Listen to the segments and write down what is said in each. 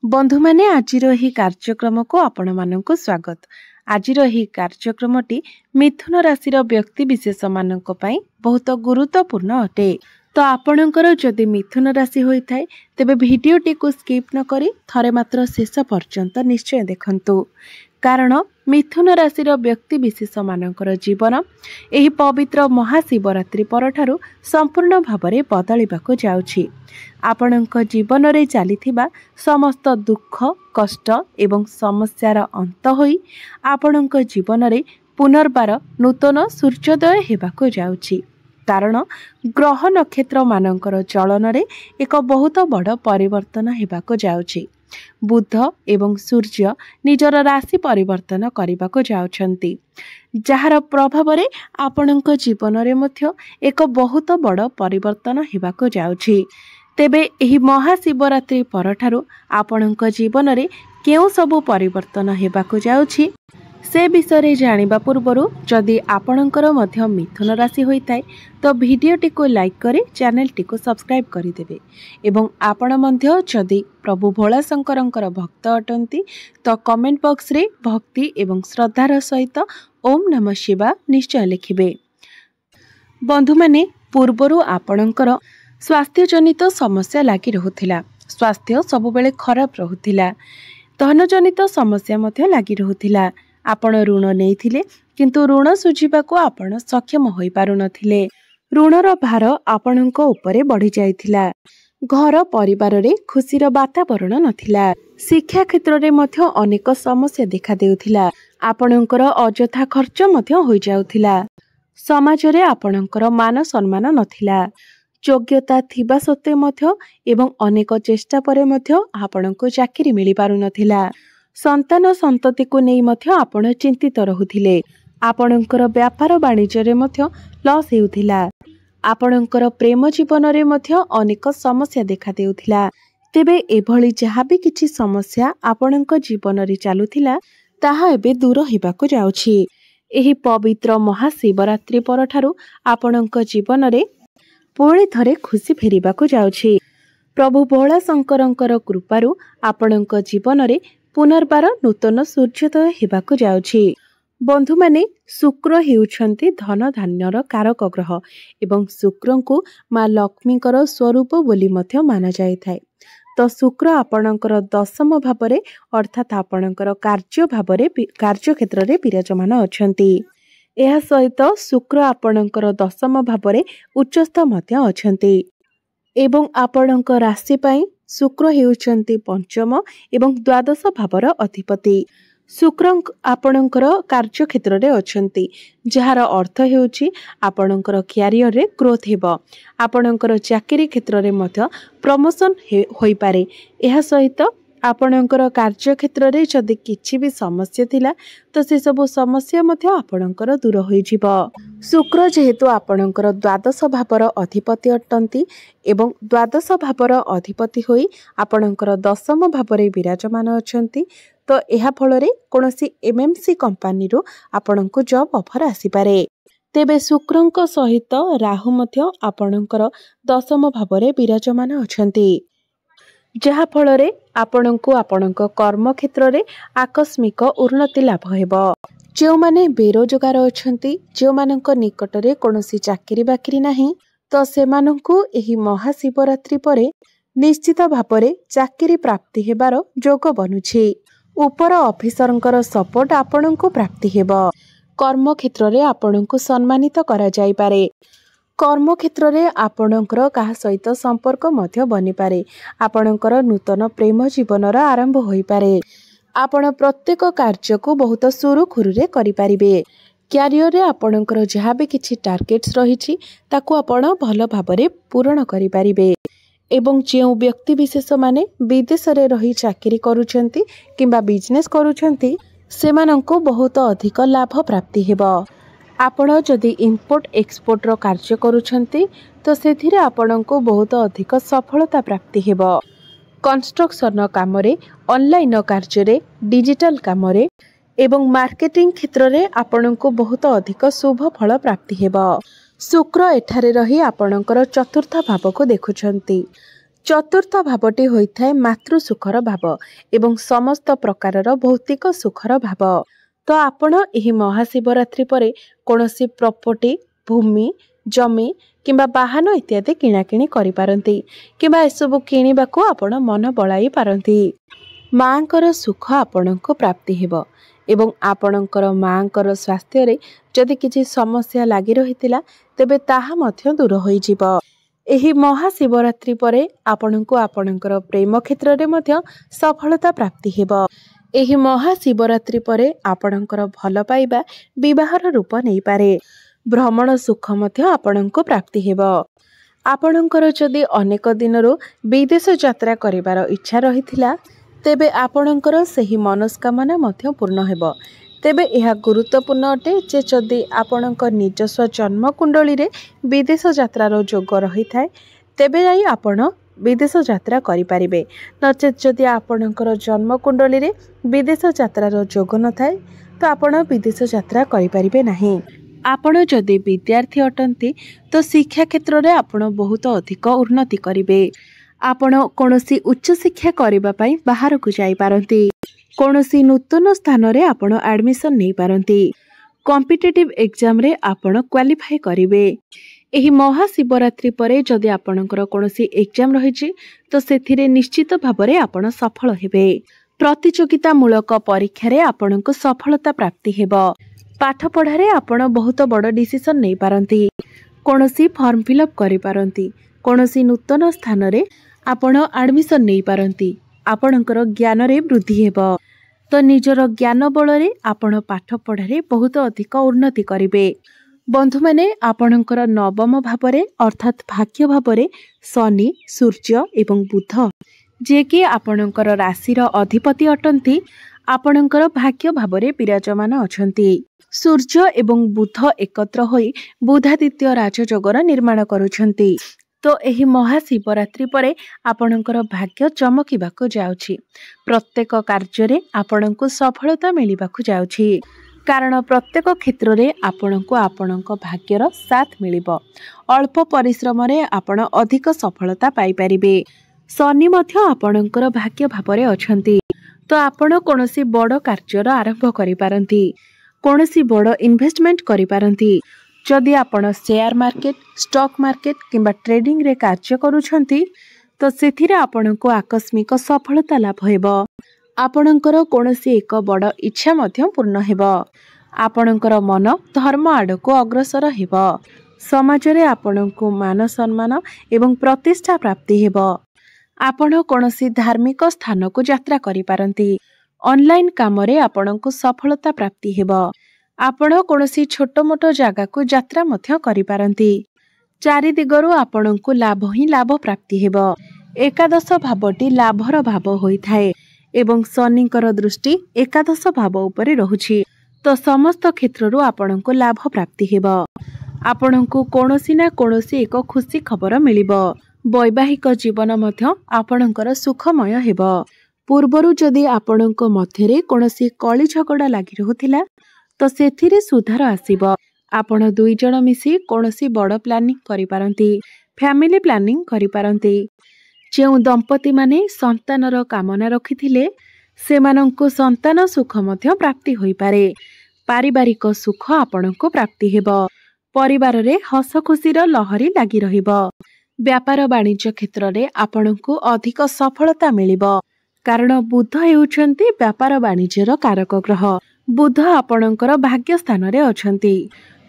बंधु माने आजिर एही कार्यक्रम को आपण मानक स्वागत। आजिर एही कार्यक्रमटी मिथुन राशिर व्यक्ति विशेष मानक पई बहुत गुरुत्वपूर्ण अटे। तो आपणकर जदि मिथुन राशि होइथाय तेबे भिडियोटी को स्किप न करी थरे मात्र शेष पर्यंत निश्चय देखंतु, कारण मिथुन राशिर व्यक्ति विशेष मानकर जीवन एही पवित्र महाशिवरात्रि परठारु संपूर्ण भावरे बदलिबाकु जाउछि। आपणक जीवन रे चलीथिबा समस्त दुख कष्ट एवं समस्यार अंत होई आपणक जीवन रे पुनर्बार नूतन सूर्योदय हेबाकु जाउछि। कारण ग्रह नक्षत्र मानकर चलन रे एक बहुत बड़ परिवर्तन हेबाकु जाउछि। बुध एवं सूर्य निजर राशि परिवर्तन करबाकु जाउछंती, जहार प्रभाव रे आपणक जीवन रे मध्य एक बहुत बड़ परिवर्तन हेबाकु जाउछि। तेबे एही महाशिवरात्रि परठारु आपणक जीवन रे केउ सबु परिवर्तन हेबाकु जाउछि से विषय जानिबा पूर्वरु जदि आपणकर मध्य मिथुन राशि होइताय तो भिडियोटी को लाइक करी चैनल टी को सब्सक्राइब करिदेबे। एवं आपण मध्य जदि प्रभु भोला शंकरंकर भक्त अटंती तो कमेंट बॉक्स रे भक्ति एवं श्रद्धार सहित ओम नमः शिवाय निश्चय लिखिबे। बंधु माने पूर्वरु आपणकर स्वास्थ्य जनित समस्या लागी रहुथिला, स्वास्थ्य सबुबेले खराब रहुथिला, धन जनित समस्या मध्य लागी रहुथिला। आपण ऋण नेइथिले किंतु ऋण सुझिबाको आपण सक्षम होई पारु नथिले। ऋणर भार आपणक उपरे बढ़ी जाइथिला। घर परिवार रे खुशीर वातावरण नथिला। शिक्षा क्षेत्र रे मध्य अनेक समस्या देखा देउथिला। आपणकर अजथा खर्च मध्य होई जाउथिला। समाज रे आपणकर मान सम्मान नथिला। योग्यता थिबा सत्वे मध्य एवं अनेक चेष्टा परे मध्य आपणको चाकरी मिली पारु नथिला। संतान संतति को नहीं मध्य आपण चिंतित रहुथिले। आपणकर व्यापार वाणिज्य रे मध्य लॉस हेउथिला। आपणकर प्रेम जीवन रे मध्य अनेक समस्या देखा देउथिला। तेबे एभली जहाँ भी किछि समस्या आपणक जीवन रे चालुथिला ताहा एबे दूर हेबाकु जाउछि। एही पवित्र महाशिवरात्रि परठारु आपणक जीवन रे पुणी थरे खुशी फेरिबाकु जाउछि। प्रभु भोला शंकरंकर कृपारु आपणक जीवन रे पुनर्बार नूतन सूर्योदय हेबाकु जाउछि। बंधु माने शुक्र हेउछंती धन धान्यर कारक ग्रह एवं शुक्रंकु माँ लक्ष्मीकर स्वरूप बोली मध्य माना जाइथाय। तो शुक्र आपणकर दशम भावरे अर्थात आपणकर कार्य क्षेत्र रे विराजमान अछंती। एहा सहित शुक्र आपणकर दशम भावरे उच्चस्थ मध्य अछंती एवं आपणक राशि पई शुक्र हेउछंती पंचम एवं द्वादश भावर अधिपति। शुक्र आपणकर कार्य क्षेत्र रे अछंती, जहार अर्थ हेउछि आपणकर क्यारियर रे ग्रोथ हेबो। आपणकर चाकरी क्षेत्र रे मध्य प्रमोशन होई पारे। एहा सहित आपणकर कार्य क्षेत्र रे जदि किछि भी समस्या थिला तो से सब समस्या मध्य आपणकर दूर होई जिवो। शुक्र जेहेतु आपणकर द्वादश भावर अधिपति अटंती एवं द्वादश भावर अधिपति होई आपणकर दशम भावरे विराजमान अछंती, तो एहा फଳରେ कोनोसी एमएमसी कंपनी रो आपणको जॉब ऑफर आसी पारे। तेबे शुक्रंक सहित राहु मध्य आपणकर दशम भावरे विराजमान अछंती, जहा फଳରେ आपणको आपणक कर्म क्षेत्र रे आकस्मिक उन्नति लाभ हेबो। जो माने बेरोजगार अछंती, जो मानक निकट रे कोनोसी चाकरी बाकरी नाही, तो सेमानंकु एही महाशिवरात्रि परे निश्चित भावरे चाकरी प्राप्ति हेबार जोग बनुछि। उपर ऑफिसरंकर सपोर्ट आपणंकु प्राप्ति हेबो। कर्म क्षेत्र रे आपणंकु सम्मानित करा जाई पारे। कर्म क्षेत्र रे आपणकर कहा सहित संपर्क मध्य बनि पारे। आपणकर नूतन प्रेम जीवनर आरंभ होई पारे। आपण प्रत्येक कार्य को बहुत सुरुखुरु रे करि पारिबे। क्यारियर रे आपणकर जहाँ भी किछि टार्गेट्स रहिछि ताकू आपण भल भाबरे पूर्ण करि पारिबे। एवं जो व्यक्ति विशेष माने विदेश रे रही चाकरी करूछंती किंबा बिजनेस करूछंती सेमानंको बहुत अधिक लाभ प्राप्ति हेबो। आपण जदि इम्पोर्ट एक्सपोर्ट रो कार्य करूछंती तो सेथिरे आपणको बहुत अधिक सफलता प्राप्ति हेबो। कंस्ट्रक्शन काम रे, ऑनलाइन कार्य रे, डिजिटल काम रे एवं मार्केटिंग क्षेत्र रे आपणको बहुत अधिक शुभ फल प्राप्ति हेबो। शुक्र एठारे रही आपणकर चतुर्थ भाव को देखुछंती। चतुर्थ भावटी होइथाय मातृ सुखर भाव एवं समस्त प्रकारर भौतिक सुखर भाव। तो आपण एही महाशिवरात्रि परे कोनोसी प्रॉपर्टी भूमि जमी किंबा वाहन इत्यादि किणाकिणी करिपारंती किंबा एसबु किणिबाकू आपण मन बळाई पारंती। मांकर सुख आपणको प्राप्ति हेबो एवं आपणकर मांकर स्वास्थ्य रे जदि किछि समस्या लागि रहितिला तेबे ताहा मध्य दूर होई जिवो। एही महाशिवरात्रि परे आपणको आपणकर प्रेम क्षेत्र रे मध्य सफलता प्राप्ति हेबो। एही महाशिवरात्रि परे आपणकर भल पाइबा विवाहर रूप नै पारे। भ्रमण सुख मध्य आपणको प्राप्ति हेबो। आपणकर जदि अनेक दिनरो विदेश यात्रा करिवार इच्छा रहिथिला तेबे आपणकर सही मनस्कामना मध्य पूर्ण हेबो। तेबे यह गुरुत्वपूर्ण अटे जे जदि आपणक निजस्व जन्म कुंडली रे विदेश यात्रार जोग रही थाए तेबे जाई आपण विदेश यात्रा करि परिबे। नचेत जदि आपणकर जन्म कुंडली रे विदेश यात्रार जोग न थाए तो आपण विदेश यात्रा करि परिबे नाही। आपण जदि विद्यार्थी अटंती तो शिक्षा क्षेत्र रे आपण बहुत अधिक उन्नति करिवे। आपण कोनोसी उच्च शिक्षा करिबा पई बाहर को जाई पारंती। कोनोसी नूतन स्थान रे आपण एडमिशन नै पारंती। कॉम्पिटिटिव एग्जाम रे आपण क्वालिफाई करिवे। एही महाशिवरात्रि परे जदि आपणकर कोनोसी एग्जाम रहिछि तो सेथिरे निश्चित भाबरे आपण सफल हेबे। प्रतियोगिता मूलक परीक्षा रे आपणको सफलता प्राप्ति हेबो। पाठ पढ़ारे आपण बहुत बड़ डिसीजन नै पारंती। कोनोसी फॉर्म फिलअप करि पारंती। कोनोसी नूतन स्थान रे आपण एडमिशन नै पारंती। आपणकर ज्ञान रे वृद्धि हेबो। तो निजर ज्ञान बल रे आपण पाठ पढ़ारे बहुत अधिक उन्नति करिवे। बंधु माने आपणकर नवम भावरे अर्थात भाग्य भावरे शनि सूर्य एवं बुध जे कि आपणकर राशि रो अधिपति अटंती आपणकर भाग्य भावरे विराजमान अछंती। सूर्य एवं बुध एकत्र होई बुधादित्य राजयोगर निर्माण करुछंती। तो एही महाशिवरात्रि परे आपणकर भाग्य चमकिबाकू जाउछि। प्रत्येक कार्य रे आपणको सफलता मिलिबाकू जाउछि। कारण प्रत्येक क्षेत्र रे आपणको आपणको भाग्यर साथ मिलिबो। अल्प परिश्रम रे आपण अधिक सफलता पाई परिबे। शनि मध्य आपणकर भाग्य भावरे अछंती। तो आपण कोनोसी बड़ कार्यर आरंभ करि पारंती। कोनोसी बड़ इन्वेस्टमेंट करि पारंती। जदि आपण शेयर मार्केट स्टॉक मार्केट किंबा ट्रेडिंग रे कार्य करूछंती तो सेथिरे आपणको आकस्मिक सफलता लाभ हेबो। आपणकर कोनोसी एक बड़ इच्छा मध्य पूर्ण हेबो। आपणकर मन धर्म आडको अग्रसर हेबो। समाज रे आपणको मान सम्मान एवं प्रतिष्ठा प्राप्ति हेबो। आपण कोनोसी धार्मिक स्थान को यात्रा करि पारंती। ऑनलाइन काम रे आपणको सफलता प्राप्ति हेबो। आपण कोनोसी छोट मोट जागा को यात्रा मध्य करि पारंती। चारि दिगरु आपणको लाभ ही लाभ प्राप्ति हेबो। एकादश भावटी लाभर भाव होई थाए एवं शनिकर दृष्टि एकादश भाव उपरे रहुछि। तो समस्त क्षेत्ररु आपणको लाभ प्राप्ति हेबो। आपणको कोनोसी ना कोनोसी एक खुशी खबर मिलिबो। वैवाहिक जीवन मध्य आपणकर सुखमय हेबो। पूर्वरु जदि आपणको मध्यरे कोनोसी कଳି झगड़ा लागि रहुथिला तो सेथिरे सुधार आसीबो। आपण दुई जण मिसी कोनोसी बड़ प्लानिंग करि पारंती। फैमिली प्लानिंग करि पारंती। जेउ दंपति माने संतानर कामना रखिथिले सेमानंको संतान सुख मध्य प्राप्ति होई पारे। पारिवारिक सुख आपणको प्राप्ति हेबो। परिवार रे हस खुशीर लहरी लागि रहिबो। व्यापार वाणिज्य क्षेत्र रे आपणको अधिक सफलता मिलिबो। कारण बुध हेउछंती व्यापार वाणिज्यर कारक ग्रह। बुध आपणकर भाग्य स्थान रे अछंती।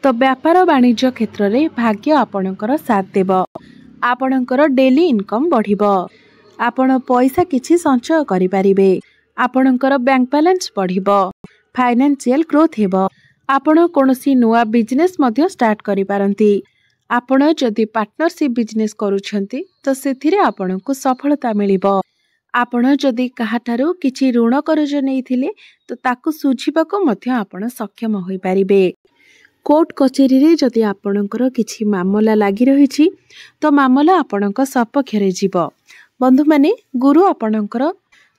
तो व्यापार वाणिज्य क्षेत्र रे भाग्य आपणकर साथ देबो। आपणकर डेली इनकम बढ़िबो। आपण पैसा किछि संचय करि परिबे। आपणकर बैंक बैलेंस बढ़िबो। फाइनेंशियल ग्रोथ हेबो। आपण कोनोसी नुआ बिजनेस मध्य स्टार्ट करि पारंती। आपण जदि पार्टनरशिप बिजनेस करूछंती तो सेथिरे आपणको सफलता मिलिबो। आपण जदि काहाठारू किछि ऋण कर्ज नेइथिले तो ताकू सुझिबाको मध्य आपण सक्षम होई पारिबे। कोर्ट कचेरी रे जदि आपणकर किछि मामला लागि रहिछि तो मामला आपणक सपक्ष रे जीवो। बंधु माने गुरु आपणकर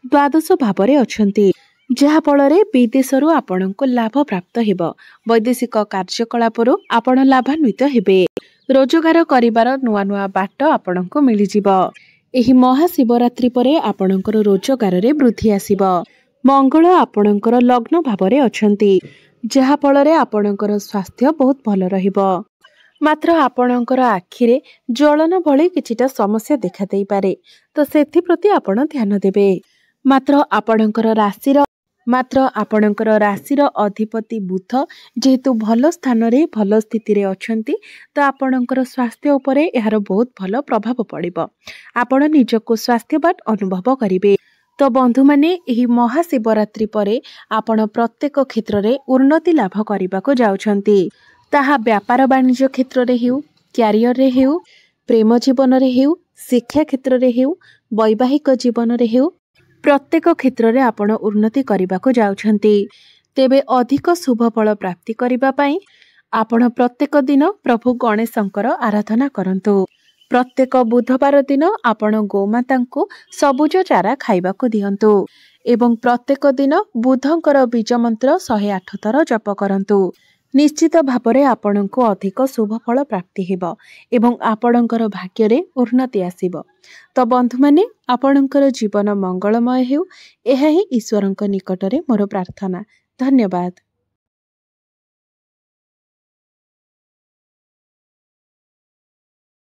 द्वादश भावरे अछंती जहा फଳରେ विदेशरू आपणको लाभ प्राप्त हेबो। वैदेशिक कार्यकलापरू आपण लाभान्वित हेबे। रोजगार करिवार नुआ नुआ बाट आपणको मिलि जिवो। ଏହି ମହାଶିବରାତ୍ରି ପରେ ଆପଣଙ୍କର ରୋଜଗାରରେ ବୃଦ୍ଧି ଆସିବ। ମଙ୍ଗଳ ଆପଣଙ୍କର ଲଗ୍ନ ଭାବରେ ଅଛନ୍ତି, ଯାହାଫଳରେ ଆପଣଙ୍କର ସ୍ୱାସ୍ଥ୍ୟ ବହୁତ ଭଲ ରହିବ। ମାତ୍ର ଆପଣଙ୍କର ଆଖିରେ ଜ୍ୱଳନ ଭଳି କିଛିଟା ସମସ୍ୟା ଦେଖାଦେଇପାରେ, ତ ସେଥିପ୍ରତି ଆପଣ ଧ୍ୟାନ ଦେବେ। ମାତ୍ର ଆପଣଙ୍କର ରାଶିର ଅଧିପତି ବୁଧ ଯେହେତୁ ଭଲ ସ୍ଥାନରେ ଭଲ ସ୍ଥିତିରେ ଅଛନ୍ତି, ତ ଆପଣଙ୍କର ସ୍ୱାସ୍ଥ୍ୟ ଉପରେ ଏହାର ବହୁତ ଭଲ ପ୍ରଭାବ ପଡ଼ିବ। ଆପଣ ନିଜକୁ ସ୍ୱାସ୍ଥ୍ୟବାନ ଅନୁଭବ କରିବେ। ତ ବନ୍ଧୁମାନେ, ଏହି ମହାଶିବରାତ୍ରି ପରେ ଆପଣ ପ୍ରତ୍ୟେକ କ୍ଷେତ୍ରରେ ଉନ୍ନତି ଲାଭ କରିବାକୁ ଯାଉଛନ୍ତି। ତାହା ବ୍ୟାପାର ବାଣିଜ୍ୟ କ୍ଷେତ୍ରରେ ହେଉ, କ୍ୟାରିୟରରେ ହେଉ, ପ୍ରେମ ଜୀବନରେ ହେଉ, ଶିକ୍ଷା କ୍ଷେତ୍ରରେ ହେଉ, ବୈବାହିକ ଜୀବନରେ ହେଉ, ପ୍ରତ୍ୟେକ କ୍ଷେତ୍ରରେ ଆପଣ ଉନ୍ନତି କରିବାକୁ ଯାଉଛନ୍ତି। ତେବେ ଅଧିକ ଶୁଭଫଳ ପ୍ରାପ୍ତି କରିବା ପାଇଁ ଆପଣ ପ୍ରତ୍ୟେକ ଦିନ ପ୍ରଭୁ ଗଣେଶଙ୍କର ଆରାଧନା କରନ୍ତୁ। ପ୍ରତ୍ୟେକ ବୁଧବାର ଦିନ ଆପଣ ଗୋମାତାଙ୍କୁ ସବୁଜ ଚାରା ଖାଇବାକୁ ଦିଅନ୍ତୁ ଏବଂ ପ୍ରତ୍ୟେକ ଦିନ ବୁଧଙ୍କର ବୀଜ ମନ୍ତ୍ର 108 ଥର ଜପ କରନ୍ତୁ। ନିଶ୍ଚିତ ଭାବରେ ଆପଣଙ୍କୁ ଅଧିକ ଶୁଭଫଳ ପ୍ରାପ୍ତି ହେବ ଏବଂ ଆପଣଙ୍କର ଭାଗ୍ୟରେ ଉନ୍ନତି ଆସିବ। ତ ବନ୍ଧୁମାନେ, ଆପଣଙ୍କର ଜୀବନ ମଙ୍ଗଳମୟ ହେଉ, ଏହା ହିଁ ଈଶ୍ୱରଙ୍କ ନିକଟରେ ମୋର ପ୍ରାର୍ଥନା। ଧନ୍ୟବାଦ।